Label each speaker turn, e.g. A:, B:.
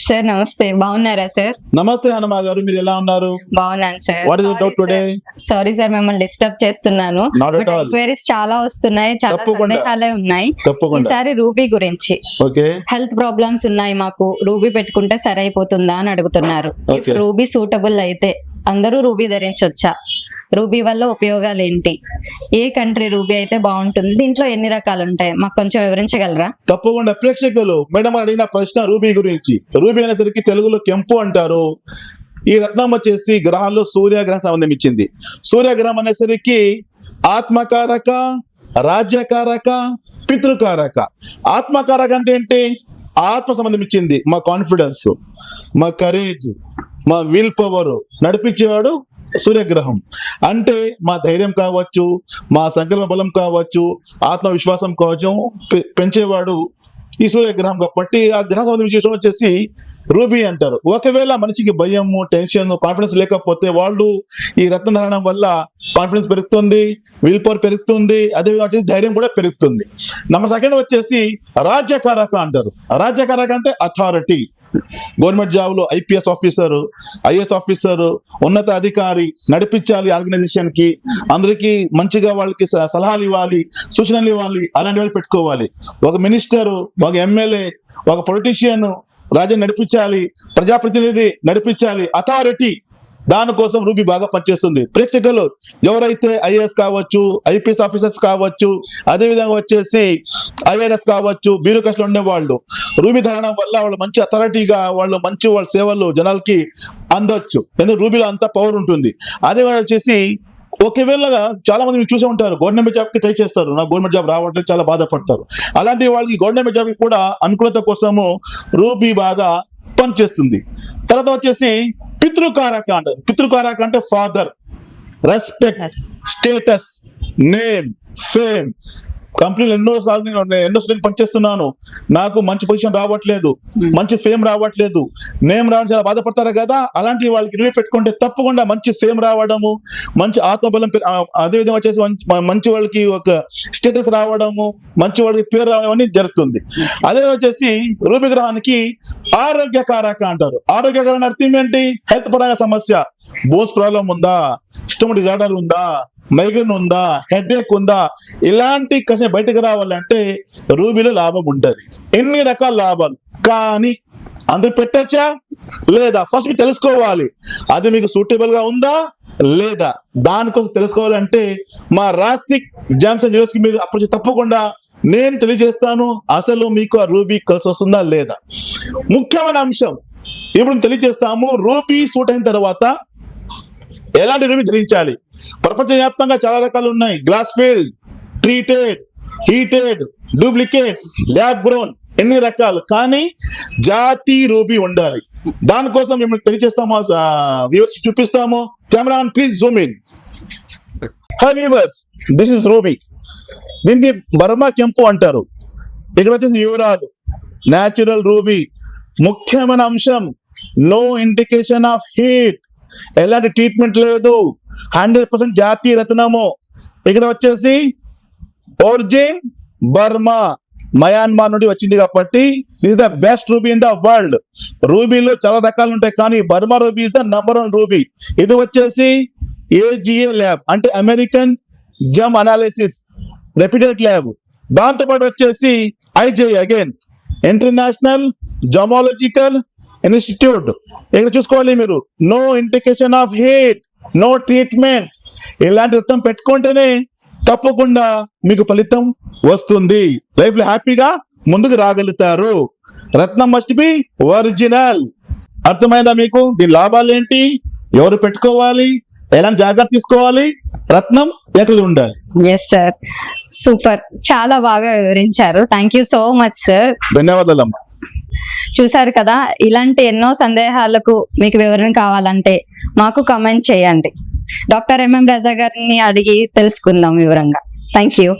A: Sir నమస్తే, బాగున్నారా sir?
B: నమస్తే హనుమా గారు, మీరు ఎలా ఉన్నారు?
A: బాగున్నాను sir.
B: What is the doubt today?
A: Sorry sir, మిమ్మల్ని డిస్టర్బ్ చేస్తున్నాను.
B: Not at all.
A: ఎంక్వైరీస్ చాలా వస్తున్నాయి, చాలా
B: తప్పకుండా.
A: సందేహాలే ఉన్నాయి.
B: తప్పకుండా.
A: ఈసారి రూబీ గురించి
B: ఓకే.
A: హెల్త్ ప్రాబ్లమ్స్ ఉన్నాయి, మాకు రూబీ పెట్టుకుంటే సరైపోతుందా అని అడుగుతున్నారు.
B: Okay.
A: రూబీ సూటబుల్ అయితే అందరూ రూబీ ధరించొచ్చా? రూబీ వల్ల ఉపయోగాలు ఏంటి? ఏ కంట్రీ రూబీ అయితే బాగుంటుంది? దీంట్లో ఎన్ని రకాలు ఉంటాయి, మాకు కొంచెం వివరించగలరా?
B: తప్పకుండా. ప్రేక్షకులు మేడం అడిగిన ప్రశ్న రూబీ గురించి. రూబీ అనేసరికి తెలుగులో కెంపు అంటారు. ఈ రత్నం వచ్చేసి గ్రహాల్లో సూర్యగ్రహం సంబంధం ఇచ్చింది. సూర్యగ్రహం అనేసరికి ఆత్మకారక, రాజ్యకారక, పితృకారక. ఆత్మకారక అంటే ఏంటి? ఆత్మ సంబంధం ఇచ్చింది. మా కాన్ఫిడెన్స్, మా కరేజ్, మా విల్ పవర్ నడిపించేవాడు సూర్యగ్రహం. అంటే మా ధైర్యం కావచ్చు, మా సంకల్ప బలం కావచ్చు, ఆత్మవిశ్వాసం కావచ్చు పెంచేవాడు ఈ సూర్యగ్రహం. కాబట్టి ఆ గ్రహం సంబంధించిన విషయం వచ్చేసి రూబీ అంటారు. ఒకవేళ మనిషికి భయము, టెన్షన్, కాన్ఫిడెన్స్ లేకపోతే వాళ్ళు ఈ రత్నం ధరడం వల్ల కాన్ఫిడెన్స్ పెరుగుతుంది, విల్ పవర్ పెరుగుతుంది, అదేవిధంగా వచ్చేసి ధైర్యం కూడా పెరుగుతుంది. నెంబర్ సెకండ్ వచ్చేసి రాజ్యకారక అంటారు. రాజ్యకారక అంటే అథారిటీ. గవర్నమెంట్ జాబ్ లో ఐపీఎస్ ఆఫీసర్, ఐఏఎస్ ఆఫీసర్, ఉన్నత అధికారి నడిపించాలి ఆర్గనైజేషన్ కి, అందరికి మంచిగా వాళ్ళకి సలహాలు ఇవ్వాలి, సూచనలు ఇవ్వాలి, అలాంటి వాళ్ళు పెట్టుకోవాలి. ఒక మినిస్టర్, ఒక ఎమ్మెల్యే, ఒక పొలిటీషియన్ రాజ్యం నడిపించాలి, ప్రజాప్రతినిధి నడిపించాలి, అథారిటీ. దానికోసం రూబీ బాగా పనిచేస్తుంది. ప్రేక్షకులు ఎవరైతే ఐఏఎస్ కావచ్చు, ఐపీఎస్ ఆఫీసర్స్ కావచ్చు, అదేవిధంగా వచ్చేసి ఐఆర్ఎస్ కావచ్చు, బ్యూరోక్రసీలో ఉండే వాళ్ళు రూబీ ధరడం వల్ల వాళ్ళు మంచి అథారిటీగా వాళ్ళు మంచి వాళ్ళ సేవలు జనాలకి అందొచ్చు. ఎందుకంటే రూబీలో అంత పవర్ ఉంటుంది. అదే వచ్చేసి ఒకవేళ చాలా మంది మీరు చూసే ఉంటారు, గవర్నమెంట్ జాబ్ కి ట్రై చేస్తారు, నాకు గవర్నమెంట్ జాబ్ రావట్లేదు, చాలా బాధపడతారు. అలాంటి వాళ్ళకి గవర్నమెంట్ జాబ్ కూడా అనుకూలత కోసము రూబీ బాగా పనిచేస్తుంది. తర్వాత వచ్చేసి పితృకారక అంటారు. పితృకారక అంటే father, respect, status, name, fame. కంపెనీలు ఎన్నో పనిచేస్తున్నాను, నాకు మంచి పొజిషన్ రావట్లేదు, మంచి ఫేమ్ రావట్లేదు, నేమ్ రావడం చాలా బాధపడతారు కదా. అలాంటి వాళ్ళకి రివ్యూ పెట్టుకుంటే తప్పకుండా మంచి ఫేమ్ రావడము, మంచి ఆత్మబలం, అదేవిధంగా వచ్చేసి మంచి వాళ్ళకి ఒక స్టేటస్ రావడము, మంచి వాళ్ళకి పేరు రావడం అనేది జరుగుతుంది. అదే వచ్చేసి రూబీ గ్రహానికి ఆరోగ్యకారక అంటారు. ఆరోగ్యకారక అర్థం ఏంటి? హెల్త్ పరంగా సమస్య, బోన్స్ ప్రాబ్లం ఉందా, స్టమక్ డిజార్డర్ ఉందా, మైగ్రేన్ ఉందా, హెడేక్ ఉందా, ఇలాంటి కష్టం బయటకు రావాలంటే రూబీలో లాభం ఉంటుంది. ఎన్ని రకాల లాభాలు, కానీ అందరు పెట్టచ్చా లేదా ఫస్ట్ మీరు తెలుసుకోవాలి. అది మీకు సూటబుల్ గా ఉందా లేదా, దానికోసం తెలుసుకోవాలంటే మా రాసిక్ జామ్స్ అండ్ జ్యువెలర్స్ కి మీరు అప్పుడు తప్పకుండా నేను తెలియజేస్తాను అసలు మీకు ఆ రూబీ కలిసి వస్తుందా లేదా. ముఖ్యమైన అంశం ఇప్పుడు తెలియజేస్తాము. రూబీ సూట్ అయిన తర్వాత ఎలాంటి రూబీ ధరించాలి? ప్రపంచవ్యాప్తంగా చాలా రకాలు ఉన్నాయి. Glass field, treated, heated, duplicates, lab grown, ఎన్ని రకాలు. కానీ జాతి రూబీ ఉండాలి. దానికోసం మేము తెలియజేస్తాము, వ్యూవర్స్ చూపిస్తాము. Cameraman please Zoom in. High viewers, this is ruby. దీనికి బర్మా కెంపు అంటారు. ఇక్కడ వచ్చేసి యువరాలు, న్యాచురల్ రూబీ. ముఖ్యమైన అంశం, నో ఇండికేషన్ ఆఫ్ హీట్, ఎలాంటి ట్రీట్మెంట్ లేదు, 100% జాతీయ రత్నము. ఇక్కడ వచ్చేసి ఒరిజిన్ బర్మా, మయన్మార్ నుండి వచ్చింది కాబట్టి this is the best ruby in the world. రూబీలో చాలా రకాలు ఉంటాయి, కానీ Burma ruby is the number 1 ruby. ఇది వచ్చేసి ఏజిఏ ల్యాబ్ అంటే American gem analysis reputed lab. దాంతో పాటు వచ్చేసి IG again international gemological institute. ఇక్కడ చూసుకోవాలి మీరు, no indication of heat, no treatment. ఇలాంటి రత్నం పెట్టుకుంటేనే తప్పకుండా మీకు ఫలితం వస్తుంది. లైఫ్ లో హ్యాపీగా ముందుకు రాగలుగుతారు. రత్నం మస్ట్ బి ఒరిజినల్. అర్థమైందా మీకు? దీని లాభాలు ఏంటి, ఎవరు పెట్టుకోవాలి, ఎలాంటి జాగ్రత్త తీసుకోవాలి, రత్నం ఎక్కడ ఉండాలి?
A: ఎస్ సార్, సూపర్, చాలా బాగా వివరించారు. Thank you so much sir.
B: ధన్యవాదాలమ్మా.
A: చూసారు కదా, ఇలాంటి ఎన్నో సందేహాలకు మీకు వివరణ కావాలంటే మాకు కమెంట్ చేయండి. డాక్టర్ ఎంఎం రజా గారిని అడిగి తెలుసుకుందాం వివరంగా. Thank you.